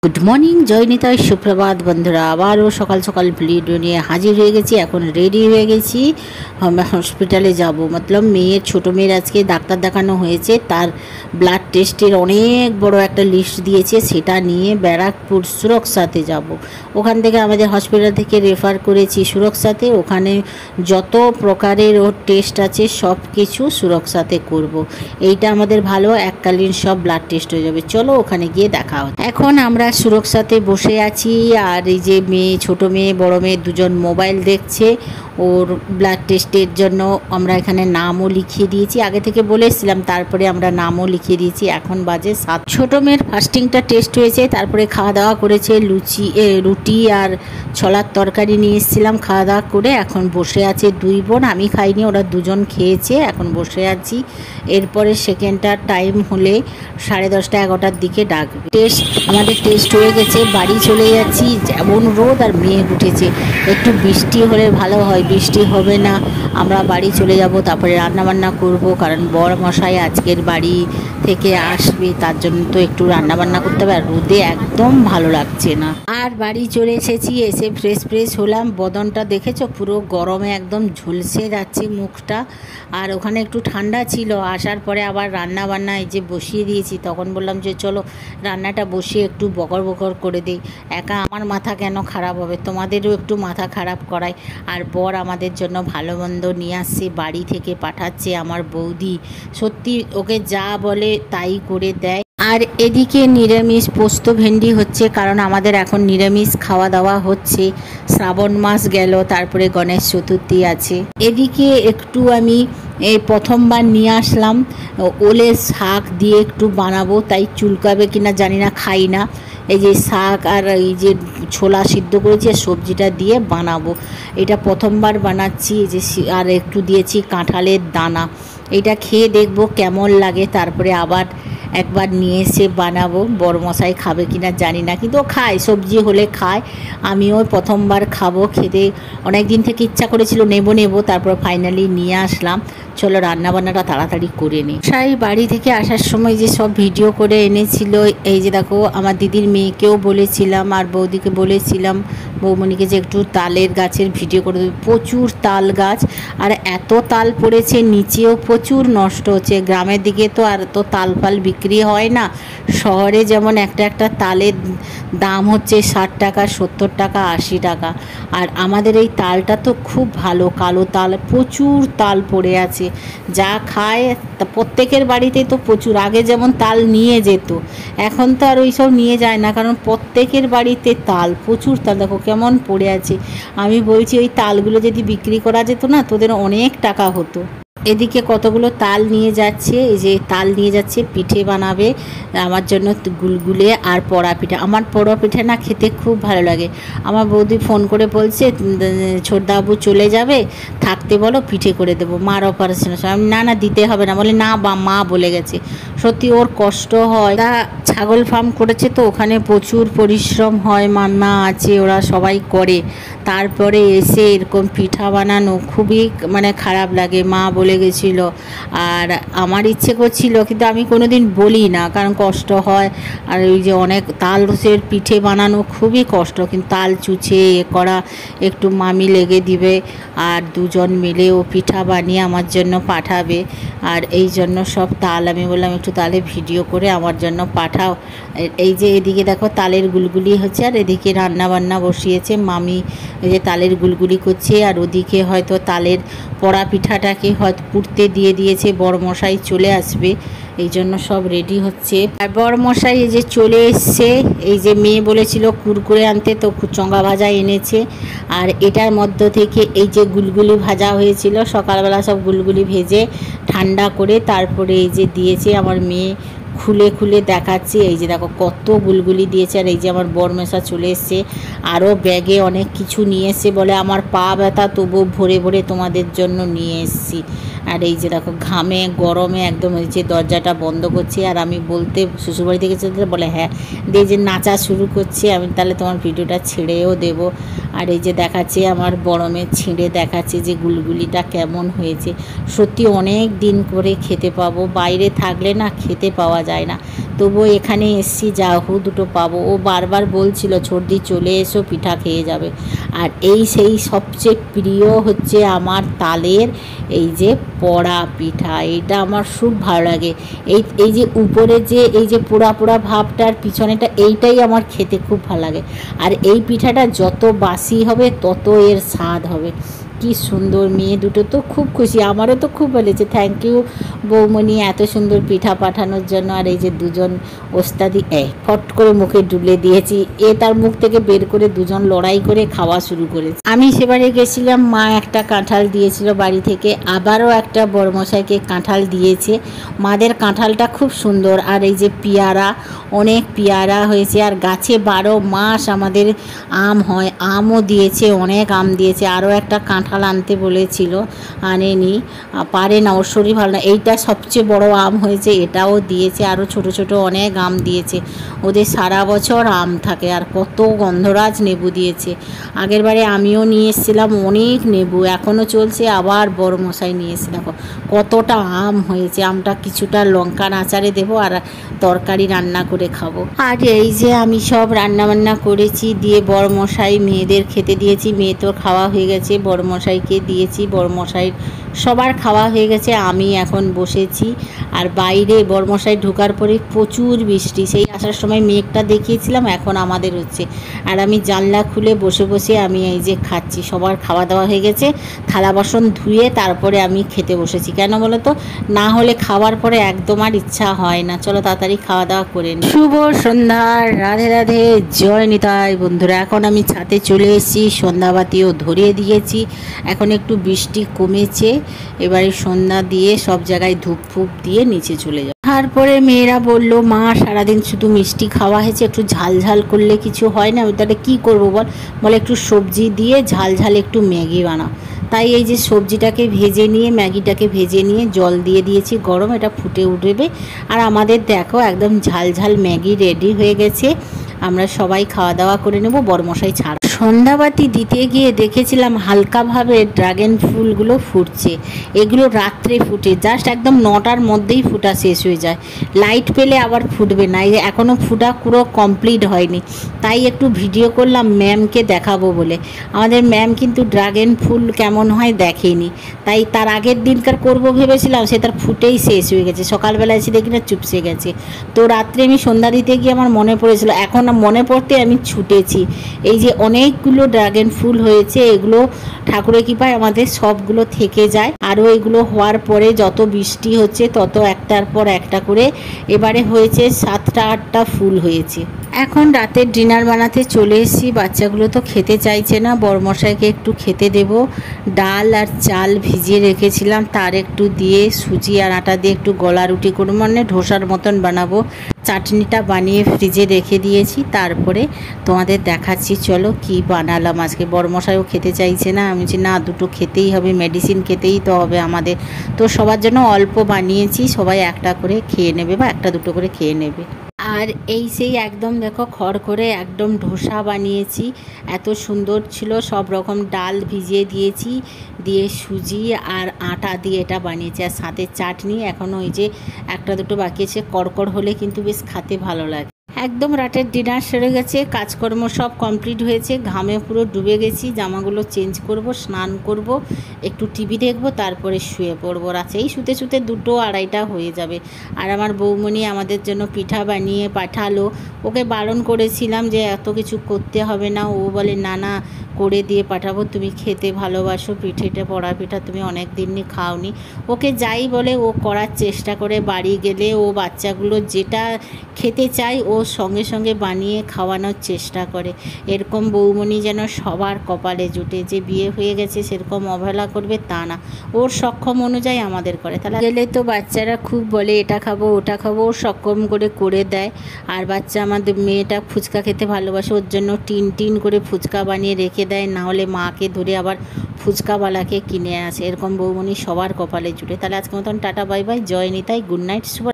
Good morning, জয় নিতাই, সুপ্রভাত বন্ধুরা। আবারও সকাল সকাল ভিডিও নিয়ে হাজির হয়ে গেছি। এখন রেডি হয়ে গেছি, হসপিটালে যাব। মতলব ছোটো মেয়ের আজকে ডাক্তার দেখানো হয়েছে, তার ব্লাড টেস্টের অনেক বড় একটা লিস্ট দিয়েছে, সেটা নিয়ে ব্যারাকপুর সুরক্ষাতে যাব। ওখান থেকে আমাদের হসপিটাল থেকে রেফার করেছি সুরক্ষাতে। ওখানে যত প্রকারের ওর টেস্ট আছে সব কিছু সুরক্ষাতে করব। এইটা আমাদের ভালো, এককালীন সব ব্লাড টেস্ট হয়ে যাবে। চলো ওখানে গিয়ে দেখা হবে। এখন আমরা সুরক্ষাতে বসে আছি, আর এই যে ছোট মেয়ে বড় মেয়ে দুজন মোবাইল দেখছে। ওর ব্লাড টেস্টের জন্য আমরা এখানে নামও লিখিয়ে দিয়েছি, আগে থেকে বলেছিলাম, তারপরে আমরা নামও লিখিয়ে দিয়েছি। এখন বাজে 7। ছোট মেয়ের ফাস্টিংটা টেস্ট হয়েছে, তারপরে খাওয়া দাওয়া করেছে। রুটি আর ছোলার তরকারি নিয়ে এসেছিলাম, খাওয়া দাওয়া করে এখন বসে আছে দুই বোন। আমি খাইনি, ওরা দুজন খেয়েছে, এখন বসে আছি। এরপরে সেকেন্ডটা টাইম হলে 10:30 11টার দিকে ডাকবে। আমাদের টেস্ট হয়ে গেছে, বাড়ি চলে যাচ্ছি। যেমন রোদ আর মেঘ উঠেছে, একটু বৃষ্টি হলে ভালো হয়, বৃষ্টি হবে না। আমরা বাড়ি চলে যাব, তারপরে রান্নাবান্না করব, কারণ বর মশাই আজকের বাড়ি থেকে আসবে, তার জন্য তো একটু রান্নাবান্না করতে হবে। আর রোদে একদম ভালো লাগছে না। আর বাড়ি চলে এসেছি, এসে ফ্রেশ হলাম। বদনটা দেখেছো, পুরো গরমে একদম ঝলসে যাচ্ছে মুখটা। আর ওখানে একটু ঠান্ডা ছিল, আসার পরে আবার রান্নাবান্না এই যে বসিয়ে দিয়েছি। তখন বললাম যে চলো রান্নাটা বসিয়ে একটু বকর করে দিই। একা আমার মাথা কেন খারাপ হবে, তোমাদেরও একটু মাথা খারাপ করাই। আর বর আমাদের জন্য ভালো মন্দ নিয়ে আসছে, বাড়ি থেকে পাঠাচ্ছে আমার বৌদি। সত্যি ওকে যা বলে তাই করে দেয়। আর এদিকে নিরামিষ পোস্ত ভেন্ডি হচ্ছে, কারণ আমাদের এখন নিরামিষ খাওয়া দাওয়া হচ্ছে। শ্রাবণ মাস গেল, তারপরে গণেশ চতুর্থী আছে। এদিকে একটু আমি এই প্রথমবার নিয়ে আসলাম ওলের শাক দিয়ে একটু বানাবো, তাই চুলকাবে কিনা জানি না, খাই না। এই যে শাক আর এই যে ছোলা সিদ্ধ করেছি, সবজিটা দিয়ে বানাবো। এটা প্রথমবার বানাচ্ছি। এই যে আর একটু দিয়েছি কাঁঠালের দানা, এটা খেয়ে দেখবো কেমন লাগে, তারপরে আবার একবার নিয়ে এসে বানাবো। বড়মশাই খাবে কিনা জানি না, কিন্তু ও খায়, সবজি হলে খায়। আমিও প্রথমবার খাবো, খেতে অনেক দিন থেকে ইচ্ছা করেছিল, নেব, তারপর ফাইনালি নিয়ে আসলাম। চলো রান্নাবান্নাটা তাড়াতাড়ি করে নিই। বাড়ি থেকে আসার সময় যে সব ভিডিও করে এনেছিল, এই যে দেখো, আমার দিদির মেয়েকেও বলেছিলাম আর বৌদিকে বলেছিলাম, বৌমণিকে, যে একটু তালের গাছের ভিডিও করে দেবে। প্রচুর তাল গাছ, আর এত তাল পড়েছে, নিচেও প্রচুর নষ্ট হচ্ছে। গ্রামের দিকে তো আর তো তাল ফাল বিক্রি হয় না। শহরে যেমন একটা তালের দাম হচ্ছে 60 টাকা, 70 টাকা, 80 টাকা। আর আমাদের এই তালটা তো খুব ভালো, কালো তাল, প্রচুর তাল পড়ে আছে। যা খায় তা প্রত্যেকের বাড়িতেই তো প্রচুর। আগে যেমন তাল নিয়ে যেত, এখন তো আর ওইসব নিয়ে যায় না, কারণ প্রত্যেকের বাড়িতে তাল, প্রচুর তাল। দেখো কেমন পড়ে আছে। আমি বলছি ওই তালগুলো যদি বিক্রি করা যেত না, তোদের অনেক টাকা হতো। এদিকে কতগুলো তাল নিয়ে যাচ্ছে, এই যে তাল নিয়ে যাচ্ছে, পিঠে বানাবে আমার জন্য, গুলগুলে আর পোড়া পিঠা। আমার পোড়া পিঠে না খেতে খুব ভালো লাগে। আমার বৌদি ফোন করে বলছে ছোটদাবু চলে যাবে, থাকতে বলো, পিঠে করে দেবো। মার অপারেশনের সময় আমি না দিতে হবে না, বলে না মা বলে গেছে। সত্যি ওর কষ্ট হয়। তা ছাগল ফার্ম করেছে তো, ওখানে প্রচুর পরিশ্রম হয়, মাম্মা আছে, ওরা সবাই করে। তারপরে এসে এরকম পিঠা বানানো খুবই খারাপ লাগে। মা বলে গেছিলো, আর আমার ইচ্ছে করছিল, কিন্তু আমি কোনোদিন বলি না, কারণ কষ্ট হয়। আর ওই যে অনেক তাল রসের পিঠে বানানো খুবই কষ্ট, কিন্তু তাল চুচে করা, একটু মামি লেগে দিবে, আর দুজন মিলে ও পিঠা বানিয়ে আমার জন্য পাঠাবে। আর এই জন্য সব তাল আমি বললাম একটু তালে ভিডিও করে আমার জন্য পাঠাও। এই যে এদিকে দেখো তালের গুলগুলি হচ্ছে, আর এদিকে রান্না বান্না বসিয়েছে মামি, এই যে তালের গুলগুলি করছে। আর ওদিকে হয়তো তালের পোড়া পিঠাটাকে হয়তো পুড়তে দিয়ে দিয়েছে, বড়মশাই চলে আসবে, এই জন্য সব রেডি হচ্ছে। আর বড়মশাই এই যে চলে এসছে। এই যে মেয়ে বলেছিল কুরকুরে আনতে, তো চঙ্গা ভাজা এনেছে। আর এটার মধ্য থেকে এই যে গুলগুলি ভাজা হয়েছিল সকালবেলা, সব গুলগুলি ভেজে ঠান্ডা করে তারপরে এই যে দিয়েছে আমার মেয়ে, খুলে দেখাচ্ছে। এই যে দেখো কত গুলগুলি দিয়েছে। আর এই যে আমার বরমেশা চলে এসছে, আরও ব্যাগে অনেক কিছু নিয়ে এসছে, বলে আমার পা ব্যথা, তবু ভরে তোমাদের জন্য নিয়ে এসছি। আর এই যে দেখো ঘামে গরমে একদম এই যে দরজাটা বন্ধ করছে। আর আমি বলতে শ্বশুরবাড়ি থেকে চলতে বলে হ্যাঁ দিয়ে যে নাচা শুরু করছে, আমি তাহলে তোমার ভিডিওটা ছেড়েও দেবো। আর এই যে দেখাচ্ছে আমার বড় মেয়ে ছিঁড়ে দেখাচ্ছে যে গুলগুলিটা কেমন হয়েছে। সত্যি অনেক দিন করে খেতে পাবো, বাইরে থাকলে না খেতে পাওয়া যায় না, তবুও এখানে এসছি যাহু দুটো পাবো। ও বারবার বলছিল ছোটদি চলে এসো পিঠা খেয়ে যাবে। আর এই সেই সবচেয়ে প্রিয় হচ্ছে আমার তালের এই যে পড়া পিঠা, এইটা আমার খুব ভালো লাগে। এই যে উপরে যে এই যে পোড়া পোড়া ভাবটার পিছনেটা, এইটাই আমার খেতে খুব ভালো লাগে। আর এই পিঠাটা যত বাসি হবে তত এর স্বাদ হবে। কি সুন্দর, মেয়ে দুটো তো খুব খুশি, আমারও তো খুব বলেছে থ্যাংক ইউ বৌমণি এত সুন্দর পিঠা পাঠানোর জন্য। আর এই যে দুজন ওস্তাদি ফট করে মুখে ডুলে দিয়েছি, তার মুখ থেকে বের করে দুজন লড়াই করে খাওয়া শুরু করেছে। আমি সেবারে গেছিলাম, মা একটা কাঁঠাল দিয়েছিল বাড়ি থেকে, আবারও একটা বড়মশাইকে কাঁঠাল দিয়েছে। মাদের কাঁঠালটা খুব সুন্দর। আর এই যে পেয়ারা, অনেক পেয়ারা হয়েছে। আর গাছে 12 মাস আমাদের আম হয়, আমও দিয়েছে, অনেক আম দিয়েছে। আরও একটা কাঁঠাল আনতে বলেছিল, আনেনি, পারে না, ওর শরীর ভালো না। এইটা সবচেয়ে বড় আম হয়েছে, এটাও দিয়েছে। আরও ছোট ছোট অনেক আম দিয়েছে। ওদের সারা বছর আম থাকে। আর কত গন্ধরাজ লেবু দিয়েছে। আগের বারে আমিও নিয়ে এসেছিলাম অনেক লেবু, এখনও চলছে। আবার বড় মশাই নিয়ে এসে দেখো কতটা আম হয়েছে। আমটা কিছুটা লঙ্কার আচারে দেবো আর তরকারি রান্না করে খাবো। আর এই যে আমি সব রান্না বান্না করেছি, দিয়ে বড় মশাই মেয়েদের খেতে দিয়েছি। মেয়ে তো খাওয়া হয়ে গেছে, বড় মশাইকে দিয়েছি, বড় মশাই সবার খাওয়া হয়ে গেছে। আমি এখন বসেছি। আর বাইরে বড়মশাই ঢোকার পরে প্রচুর বৃষ্টি, সেই আসার সময় মেঘটা দেখিয়েছিলাম, এখন আমাদের হচ্ছে। আর আমি জানলা খুলে বসে বসে আমি এই যে খাচ্ছি। সবার খাওয়া দাওয়া হয়ে গেছে, থালা বাসন ধুয়ে তারপরে আমি খেতে বসেছি। কেন বলো তো, না হলে খাওয়ার পরে একদম আর ইচ্ছা হয় না। চলো তাড়াতাড়ি খাওয়া দাওয়া করে নিই। শুভ সন্ধ্যা, রাধে রাধে, জয় নিতাই বন্ধুরা। এখন আমি ছাদে চলে এসেছি, সন্ধ্যাবাতিও ধরিয়ে দিয়েছি। এখন একটু বৃষ্টি কমেছে, এবারে সন্ধ্যা দিয়ে সব জায়গায় ধূপ ফুপ দিয়ে নিচে চলে যাব। তারপরে মেয়েরা বলল মা সারাদিন শুধু মিষ্টি খাওয়া হয়েছে, একটু ঝাল ঝাল করলে কিছু হয় না। আমি তাহলে কী করবো বল, বলে একটু সবজি দিয়ে ঝাল ঝাল একটু ম্যাগি বানাও। তাই এই যে সবজিটাকে ভেজে নিয়ে, ম্যাগিটাকে ভেজে নিয়ে জল দিয়ে দিয়েছি গরম, এটা ফুটে উঠবে। আর আমাদের দেখো একদম ঝাল ঝাল ম্যাগি রেডি হয়ে গেছে। আমরা সবাই খাওয়া দাওয়া করে নেব, বড়মশাই ছাড়া। সন্ধ্যাবাতি দিতে গিয়ে দেখেছিলাম হালকাভাবে ড্রাগন ফুলগুলো ফুটছে। এগুলো রাত্রে ফুটে, জাস্ট একদম 9টার মধ্যেই ফুটা শেষ হয়ে যায়। লাইট পেলে আবার ফুটবে না, এখনও ফুটা পুরো কমপ্লিট হয়নি। তাই একটু ভিডিও করলাম ম্যামকে দেখাবো বলে। আমাদের ম্যাম কিন্তু ড্রাগন ফুল কেমন হয় দেখেনি, তাই তার আগের দিনকার করবো ভেবেছিলাম, সে তার ফুটেই শেষ হয়ে গেছে। সকালবেলা এসে দেখি না চুপসে গেছে। তো রাত্রে আমি সন্ধ্যা দিতে গিয়ে আমার মনে পড়েছিল, এখন মনে পড়তে আমি ছুটেছি। এই যে অনেকগুলো ড্রাগন ফুল হয়েছে, এগুলো ঠাকুরের কৃপায় আমাদের সবগুলো থেকে যায়। আরও এগুলো হওয়ার পরে যত বৃষ্টি হচ্ছে তত একটার পর একটা করে এবারে হয়েছে 7টা 8টা ফুল হয়েছে। এখন রাতের ডিনার বানাতে চলে এসেছি। বাচ্চাগুলো তো খেতে চাইছে না, বড়মশাইকে একটু খেতে দেব। ডাল আর চাল ভিজিয়ে রেখেছিলাম, তার একটু দিয়ে সুজি আর আটা দিয়ে একটু গলা রুটি করবো, মানে ধোসার মতন বানাবো। চাটনিটা বানিয়ে ফ্রিজে রেখে দিয়েছি। তারপরে তোমাদের দেখাচ্ছি চলো কি বানালাম আজকে। বড়মশাইও খেতে চাইছে না, আমি বলছি না দুটো খেতেই হবে, মেডিসিন খেতেই তো হবে আমাদের। তো সবার জন্য অল্প বানিয়েছি, সবাই একটা করে খেয়ে নেবে বা একটা দুটো করে খেয়ে নেবে। আর এই সেই একদম দেখো খড় করে একদম ধোসা বানিয়েছি, এত সুন্দর ছিল। সব রকম ডাল ভিজিয়ে দিয়েছি, দিয়ে সুজি আর আটা দিয়ে এটা বানিয়েছি, আর সাথে চাটনি। এখনও ওই যে একটা দুটো বাকি আছে, কড়কড় হলে কিন্তু বেশ খেতে ভালো লাগে। একদম রাতের ডিনার সেরে গেছে, কাজকর্ম সব কমপ্লিট হয়েছে, ঘামে পুরো ডুবে গেছি। জামাগুলো চেঞ্জ করব, স্নান করব, একটু টিভি দেখবো, তারপরে শুয়ে পড়বো। রাতেই শুতে শুতে 2টো 2:30টা হয়ে যাবে। আর আমার বৌমণি আমাদের জন্য পিঠা বানিয়ে পাঠালো। ওকে বারণ করেছিলাম যে এত কিছু করতে হবে না, ও বলে না না করে দিয়ে পাঠাবো, তুমি খেতে ভালোবাসো পিঠেটা, পড়া পিঠা তুমি অনেক দিনই খাওনি। ওকে যাই বলে ও করার চেষ্টা করে। বাড়ি গেলে ও বাচ্চাগুলো যেটা খেতে চায় ও সঙ্গে সঙ্গে বানিয়ে খাওয়ানোর চেষ্টা করে। এরকম বৌমণি যেন সবার কপালে জুটে, যে বিয়ে হয়ে গেছে সেরকম অবহেলা করবে তা না, ওর সক্ষম অনুযায়ী আমাদের করে। তাহলে গেলে তো বাচ্চারা খুব বলে এটা খাবো ওটা খাবো, ও সক্ষম করে করে দেয়। আর বাচ্চা আমাদের মেয়েটা ফুচকা খেতে ভালোবাসে, ওর জন্য টিন করে ফুচকা বানিয়ে রেখে দেয়, না হলে মাকে ধরে আবার ফুচকাওয়ালাকে কিনে আসে। এরকম বৌমণি সবার কপালে জুটে। তাহলে আজকের মতন টাটা বাই বাই, জয় নিতাই, গুড নাইট, শুভ।